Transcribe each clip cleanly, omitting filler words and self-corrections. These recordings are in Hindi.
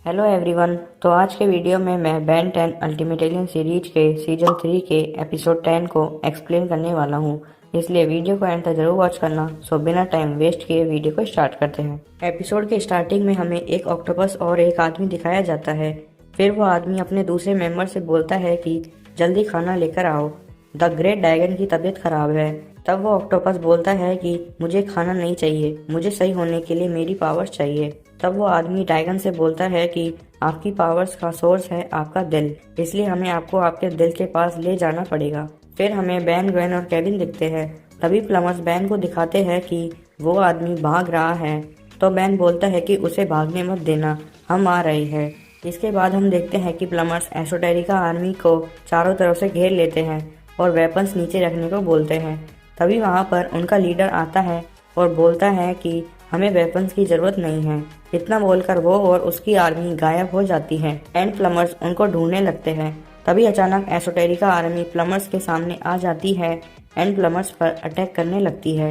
Hello everyone. तो आज के वीडियो में मैं बेन 10 अल्टीमेट एलियन सीरीज के सीजन 3 के एपिसोड 10 को एक्सप्लेन करने वाला हूँ, इसलिए वीडियो को एंड तक जरूर वॉच करना। सो बिना टाइम वेस्ट किए वीडियो को स्टार्ट करते हैं। एपिसोड के स्टार्टिंग में हमें एक ऑक्टोपस और एक आदमी दिखाया जाता है। फिर वो आदमी अपने दूसरे मेंबर से बोलता है कि जल्दी खाना लेकर आओ, द ग्रेट ड्रैगन की तबीयत खराब है। तब वो ऑक्टोपस बोलता है कि मुझे खाना नहीं चाहिए, मुझे सही होने के लिए मेरी पावर्स चाहिए। तब वो आदमी ड्रैगन से बोलता है कि आपकी पावर्स का सोर्स है आपका दिल, इसलिए हमें आपको आपके दिल के पास ले जाना पड़ेगा। फिर हमें बैन, ग्वेन और केविन दिखते हैं। तभी प्लमर्स बैन को दिखाते हैं कि वो आदमी भाग रहा है। तो बैन बोलता है कि उसे भागने मत देना, हम आ रहे हैं। इसके बाद हम देखते हैं कि प्लमर्स एसोटेरिका आर्मी को चारों तरफ से घेर लेते हैं और वेपन्स नीचे रखने को बोलते हैं। तभी वहाँ पर उनका लीडर आता है और बोलता है कि हमें वेपन्स की जरूरत नहीं है। इतना बोलकर वो और उसकी आर्मी गायब हो जाती है एंड प्लमर्स उनको ढूंढने लगते हैं। तभी अचानक एसोटेरिका आर्मी प्लमर्स के सामने आ जाती है एंड प्लमर्स पर अटैक करने लगती है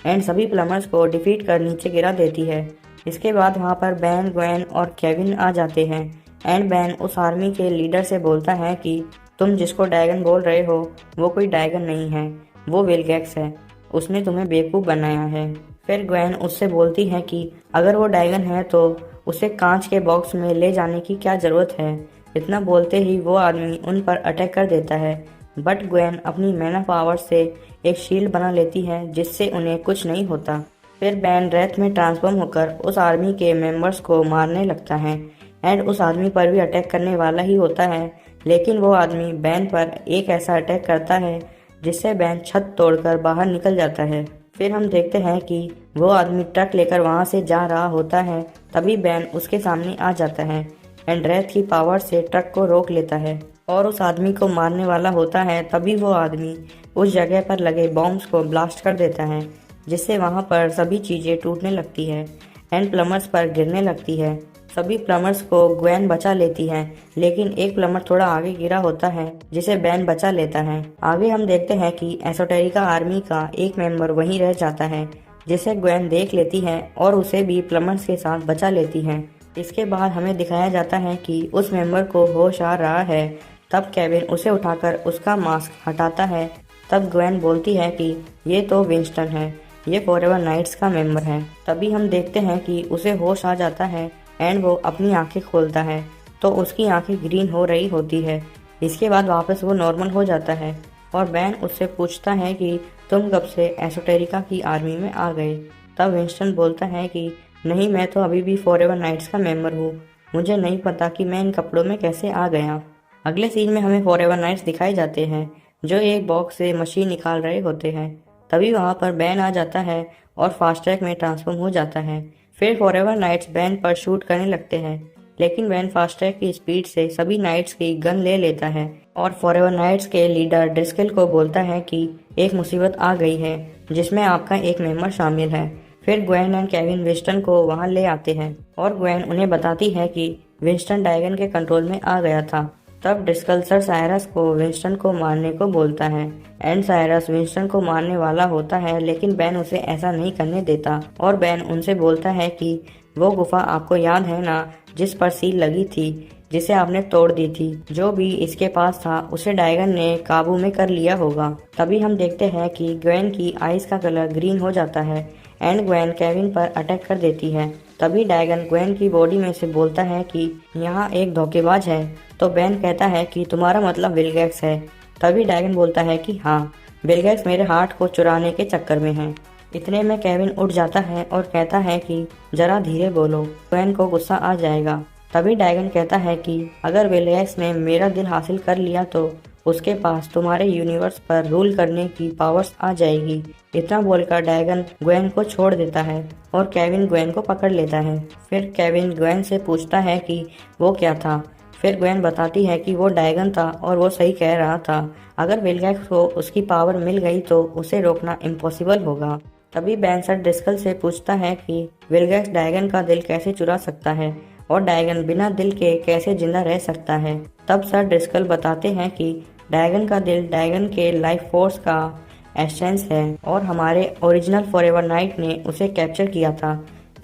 एंड सभी प्लमर्स को डिफीट कर नीचे गिरा देती है। इसके बाद वहाँ पर बैन, ग्वेन और केविन आ जाते हैं एंड बैन उस आर्मी के लीडर से बोलता है कि तुम जिसको ड्रैगन बोल रहे हो वो कोई ड्रैगन नहीं है, वो विलगैक्स है, उसने तुम्हें बेवकूफ़ बनाया है। फिर ग्वेन उससे बोलती है कि अगर वो ड्रैगन है तो उसे कांच के बॉक्स में ले जाने की क्या ज़रूरत है। इतना बोलते ही वो आदमी उन पर अटैक कर देता है, बट ग्वेन अपनी मैना पावर से एक शील्ड बना लेती है जिससे उन्हें कुछ नहीं होता। फिर बैन रेत में ट्रांसफॉर्म होकर उस आर्मी के मेंबर्स को मारने लगता है एंड उस आदमी पर भी अटैक करने वाला ही होता है, लेकिन वो आदमी बैन पर एक ऐसा अटैक करता है जिससे बैन छत तोड़कर बाहर निकल जाता है। फिर हम देखते हैं कि वो आदमी ट्रक लेकर वहाँ से जा रहा होता है। तभी बैन उसके सामने आ जाता है एंड रेत की पावर से ट्रक को रोक लेता है और उस आदमी को मारने वाला होता है। तभी वो आदमी उस जगह पर लगे बॉम्ब्स को ब्लास्ट कर देता है जिससे वहाँ पर सभी चीज़ें टूटने लगती है एंड प्लमर्स पर गिरने लगती है। सभी प्लमर्स को ग्वेन बचा लेती है, लेकिन एक प्लमर थोड़ा आगे गिरा होता है जिसे बैन बचा लेता है। आगे हम देखते हैं कि एसोटेरिका आर्मी का एक मेंबर वहीं रह जाता है जिसे ग्वेन देख लेती है और उसे भी प्लमर्स के साथ बचा लेती है। इसके बाद हमें दिखाया जाता है कि उस मेंबर को होश आ रहा है। तब केविन उसे उठाकर उसका मास्क हटाता है। तब ग्वेन बोलती है कि ये तो विंस्टन है, ये फॉरएवर नाइट्स का मेंबर है। तभी हम देखते हैं कि उसे होश आ जाता है एंड वो अपनी आंखें खोलता है तो उसकी आंखें ग्रीन हो रही होती है। इसके बाद वापस वो नॉर्मल हो जाता है और बैन उससे पूछता है कि तुम कब से एसोटेरिका की आर्मी में आ गए। तब विंस्टन बोलता है कि नहीं, मैं तो अभी भी फॉरएवर नाइट्स का मेंबर हूँ, मुझे नहीं पता कि मैं इन कपड़ों में कैसे आ गया। अगले सीन में हमें फॉरएवर नाइट्स दिखाए जाते हैं जो एक बॉक्स से मशीन निकाल रहे होते हैं। तभी वहाँ पर बैन आ जाता है और फास्ट ट्रैक में ट्रांसफॉर्म हो जाता है। फिर फॉरएवर नाइट्स बैन पर शूट करने लगते हैं, लेकिन बैन फास्ट ट्रैक की स्पीड से सभी नाइट्स की गन ले लेता है और फॉरएवर नाइट्स के लीडर ड्रिस्किल को बोलता है कि एक मुसीबत आ गई है जिसमें आपका एक मेंबर शामिल है। फिर ग्वेन एंड केविन विंस्टन को वहां ले आते हैं और ग्वेन उन्हें बताती है कि विंस्टन ड्रैगन के कंट्रोल में आ गया था। तब ड्रिस्कल सर साइरस को विंस्टन को मारने को बोलता है एंड साइरस विंस्टन को मारने वाला होता है, लेकिन बैन उसे ऐसा नहीं करने देता और बैन उनसे बोलता है कि वो गुफा आपको याद है ना जिस पर सील लगी थी, जिसे आपने तोड़ दी थी। जो भी इसके पास था उसे ड्रैगन ने काबू में कर लिया होगा। तभी हम देखते हैं कि ग्वेन की आइज का कलर ग्रीन हो जाता है एंड ग्वेन केविन पर अटैक कर देती है। तभी ड्रैगन ग्वेन की बॉडी में से बोलता है कि यहाँ एक धोखेबाज है। तो बैन कहता है कि तुम्हारा मतलब विलगैक्स है। तभी ड्रैगन बोलता है कि हाँ, विलगैक्स मेरे हार्ट को चुराने के चक्कर में है। इतने में केविन उठ जाता है और कहता है कि जरा धीरे बोलो, ग्वेन को गुस्सा आ जाएगा। तभी ड्रैगन कहता है कि अगर विलगैक्स ने मेरा दिल हासिल कर लिया तो उसके पास तुम्हारे यूनिवर्स पर रूल करने की पावर्स आ जाएगी। इतना बोलकर ड्रैगन ग्वेन को छोड़ देता है और केविन ग्वेन को पकड़ लेता है। फिर केविन ग्वेन से पूछता है कि वो क्या था। फिर ग्वेन बताती है कि वो ड्रैगन था और वो सही कह रहा था। अगर विलगैक्स को उसकी पावर मिल गई तो उसे रोकना इम्पॉसिबल होगा। तभी बैन सर ड्रिस्कल से पूछता है कि विलगैक्स ड्रैगन का दिल कैसे चुरा सकता है और ड्रैगन बिना दिल के कैसे जिंदा रह सकता है। तब सर ड्रिस्कल बताते हैं कि ड्रैगन का दिल ड्रैगन के लाइफ फोर्स का एसेंस है और हमारे ओरिजिनल फॉरएवर नाइट ने उसे कैप्चर किया था।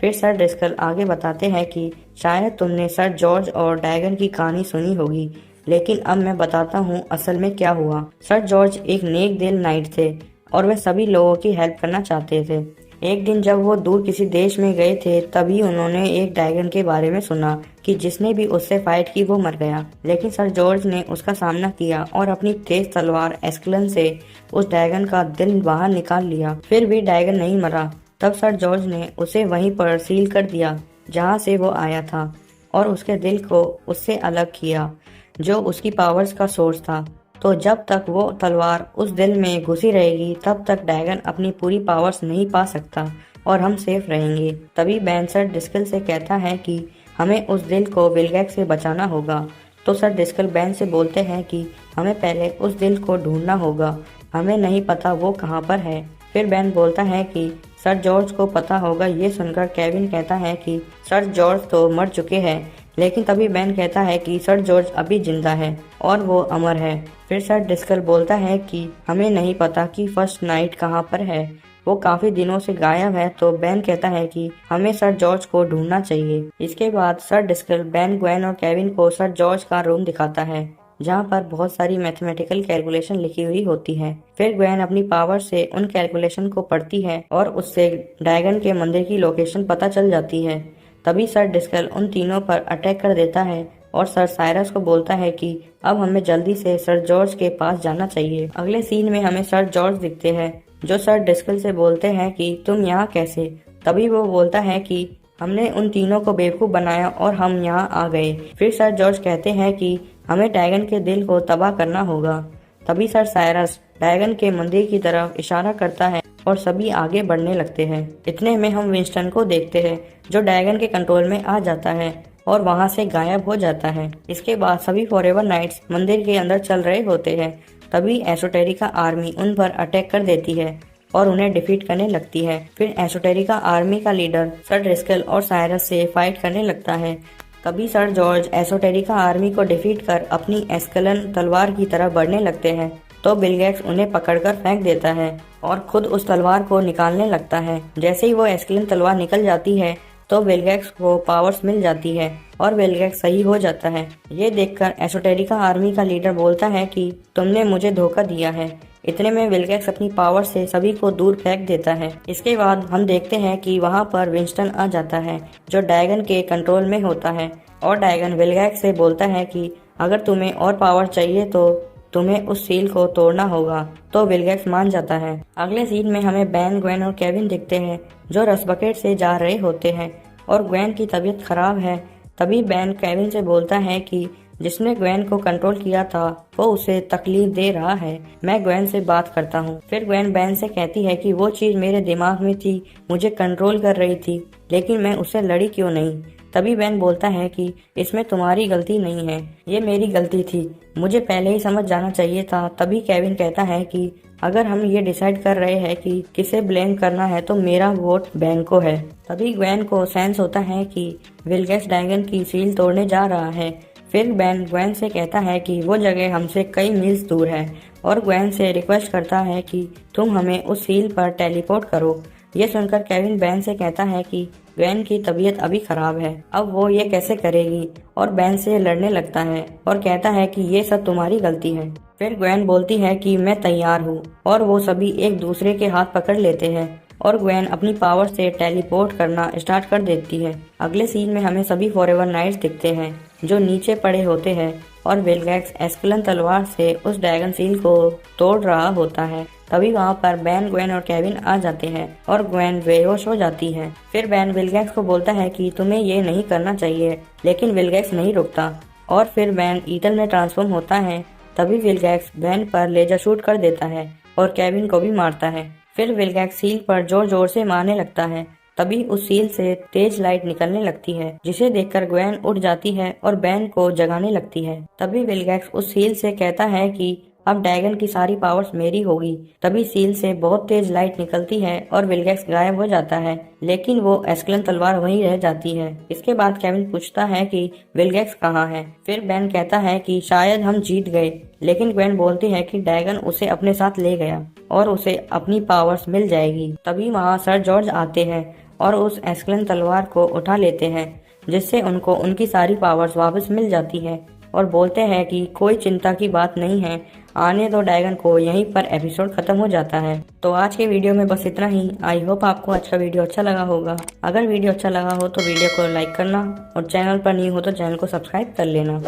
फिर सर ड्रिस्कल आगे बताते हैं कि शायद तुमने सर जॉर्ज और ड्रैगन की कहानी सुनी होगी, लेकिन अब मैं बताता हूँ असल में क्या हुआ। सर जॉर्ज एक नेक दिल नाइट थे और वे सभी लोगों की हेल्प करना चाहते थे। एक दिन जब वो दूर किसी देश में गए थे, तभी उन्होंने एक ड्रैगन के बारे में सुना कि जिसने भी उससे फाइट की वो मर गया। लेकिन सर जॉर्ज ने उसका सामना किया और अपनी तेज तलवार एस्कलन से उस ड्रैगन का दिल बाहर निकाल लिया। फिर भी ड्रैगन नहीं मरा। तब सर जॉर्ज ने उसे वहीं पर सील कर दिया जहाँ से वो आया था और उसके दिल को उससे अलग किया जो उसकी पावर्स का सोर्स था। तो जब तक वो तलवार उस दिल में घुसी रहेगी तब तक ड्रैगन अपनी पूरी पावर्स नहीं पा सकता और हम सेफ रहेंगे। तभी बैन सर ड्रिस्कल से कहता है कि हमें उस दिल को विलगैक्स से बचाना होगा। तो सर ड्रिस्कल बैन से बोलते हैं कि हमें पहले उस दिल को ढूंढना होगा, हमें नहीं पता वो कहाँ पर है। फिर बैन बोलता है कि सर जॉर्ज को पता होगा। ये सुनकर केविन कहता है कि सर जॉर्ज तो मर चुके हैं, लेकिन तभी बैन कहता है कि सर जॉर्ज अभी जिंदा है और वो अमर है। फिर सर ड्रिस्कल बोलता है कि हमें नहीं पता कि फर्स्ट नाइट कहाँ पर है, वो काफी दिनों से गायब है। तो बैन कहता है कि हमें सर जॉर्ज को ढूंढना चाहिए। इसके बाद सर ड्रिस्कल बैन, ग्वेन और केविन को सर जॉर्ज का रूम दिखाता है जहाँ पर बहुत सारी मैथमेटिकल कैलकुलेशन लिखी हुई होती है। फिर ग्वेन अपनी पावर से उन कैलकुलेशन को पढ़ती है और उससे ड्रैगन के मंदिर की लोकेशन पता चल जाती है। तभी सर ड्रिस्कल उन तीनों पर अटैक कर देता है और सर साइरस को बोलता है कि अब हमें जल्दी से सर जॉर्ज के पास जाना चाहिए। अगले सीन में हमें सर जॉर्ज दिखते हैं जो सर ड्रिस्कल से बोलते हैं कि तुम यहाँ कैसे। तभी वो बोलता है कि हमने उन तीनों को बेवकूफ बनाया और हम यहाँ आ गए। फिर सर जॉर्ज कहते हैं कि हमें ड्रैगन के दिल को तबाह करना होगा। तभी सर साइरस ड्रैगन के मंदिर की तरफ इशारा करता है और सभी आगे बढ़ने लगते हैं। इतने में हम विंस्टन को देखते हैं जो ड्रैगन के कंट्रोल में आ जाता है और वहां से गायब हो जाता है। इसके बाद सभी फॉरएवर नाइट्स मंदिर के अंदर चल रहे होते हैं। तभी एसोटेरिका आर्मी उन पर अटैक कर देती है और उन्हें डिफीट करने लगती है। फिर एसोटेरिका आर्मी का लीडर सर ड्रिस्कल और साइरस से फाइट करने लगता है। तभी सर जॉर्ज एसोटेरिका आर्मी को डिफीट कर अपनी एस्कलन तलवार की तरफ बढ़ने लगते हैं। तो विलगैक्स उन्हें पकड़कर फेंक देता है और खुद उस तलवार को निकालने लगता है। जैसे ही वो एस्कलन तलवार निकल जाती है तो विलगैक्स को पावर्स मिल जाती है और विलगैक्स सही हो जाता है। ये देखकर एसोटेरिका आर्मी का लीडर बोलता है कि तुमने मुझे धोखा दिया है। इतने में विलगैक्स अपनी पावर से सभी को दूर फेंक देता है। इसके बाद हम देखते हैं कि वहाँ पर विंस्टन आ जाता है जो ड्रैगन के कंट्रोल में होता है और ड्रैगन विलगैक्स से बोलता है कि अगर तुम्हें और पावर चाहिए तो तुम्हें उस सील को तोड़ना होगा। तो विलगैक्स मान जाता है। अगले सीन में हमें बैन, ग्वेन और केविन दिखते हैं जो रस बकेट से जा रहे होते हैं और ग्वेन की तबीयत खराब है। तभी बैन केविन से बोलता है कि जिसने ग्वेन को कंट्रोल किया था वो उसे तकलीफ दे रहा है, मैं ग्वेन से बात करता हूँ। फिर ग्वेन बैन से कहती है कि वो चीज मेरे दिमाग में थी, मुझे कंट्रोल कर रही थी, लेकिन मैं उससे लड़ी क्यों नहीं। तभी बैन बोलता है कि इसमें तुम्हारी गलती नहीं है, ये मेरी गलती थी, मुझे पहले ही समझ जाना चाहिए था। तभी केविन कहता है कि अगर हम ये डिसाइड कर रहे हैं कि किसे ब्लेम करना है तो मेरा वोट बैन को है। तभी ग्वेन को सेंस होता है कि विलगैक्स ड्रैगन की सील तोड़ने जा रहा है। फिर बैन ग्वेन से कहता है कि वो जगह हमसे कई मील्स दूर है और ग्वेन से रिक्वेस्ट करता है कि तुम हमें उस सील पर टेलीपोर्ट करो। ये सुनकर केविन बैन से कहता है कि ग्वेन की तबीयत अभी खराब है, अब वो ये कैसे करेगी, और बैन से लड़ने लगता है और कहता है कि ये सब तुम्हारी गलती है। फिर ग्वेन बोलती है कि मैं तैयार हूँ और वो सभी एक दूसरे के हाथ पकड़ लेते हैं और ग्वेन अपनी पावर से टेलीपोर्ट करना स्टार्ट कर देती है। अगले सीन में हमें सभी फॉरएवर नाइट्स दिखते हैं जो नीचे पड़े होते हैं और विलगैक्स एस्कलन तलवार से उस ड्रैगन सील को तोड़ रहा होता है। तभी वहाँ पर बैन, ग्वेन और केविन आ जाते हैं और ग्वेन बेहोश हो जाती है। फिर बैन विलगैक्स को बोलता है कि तुम्हें ये नहीं करना चाहिए, लेकिन विलगैक्स नहीं रुकता और फिर बैन ईटल में ट्रांसफॉर्म होता है। तभी विलगैक्स बैन पर लेजर शूट कर देता है और केविन को भी मारता है। फिर विलगैक्स सील पर जोर जोर से मारने लगता है। तभी उस सील से तेज लाइट निकलने लगती है जिसे देखकर ग्वेन उठ जाती है और बैन को जगाने लगती है। तभी विलगैक्स उस सील से कहता है कि अब ड्रैगन की सारी पावर्स मेरी होगी। तभी सील से बहुत तेज लाइट निकलती है और विलगैक्स गायब हो जाता है, लेकिन वो एस्कलन तलवार वहीं रह जाती है। इसके बाद केविन पूछता है कि विलगैक्स कहाँ है। फिर बैन कहता है कि शायद हम जीत गए, लेकिन ग्वेन बोलती है कि ड्रैगन उसे अपने साथ ले गया और उसे अपनी पावर्स मिल जाएगी। तभी वहाँ सर जॉर्ज आते हैं और उस एस्क्लेन तलवार को उठा लेते हैं, जिससे उनको उनकी सारी पावर्स वापस मिल जाती है और बोलते हैं कि कोई चिंता की बात नहीं है, आने दो ड्रैगन को। यहीं पर एपिसोड खत्म हो जाता है। तो आज के वीडियो में बस इतना ही। आई होप आपको आज का वीडियो अच्छा लगा होगा। अगर वीडियो अच्छा लगा हो तो वीडियो को लाइक करना और चैनल पर नहीं हो तो चैनल को सब्सक्राइब कर लेना।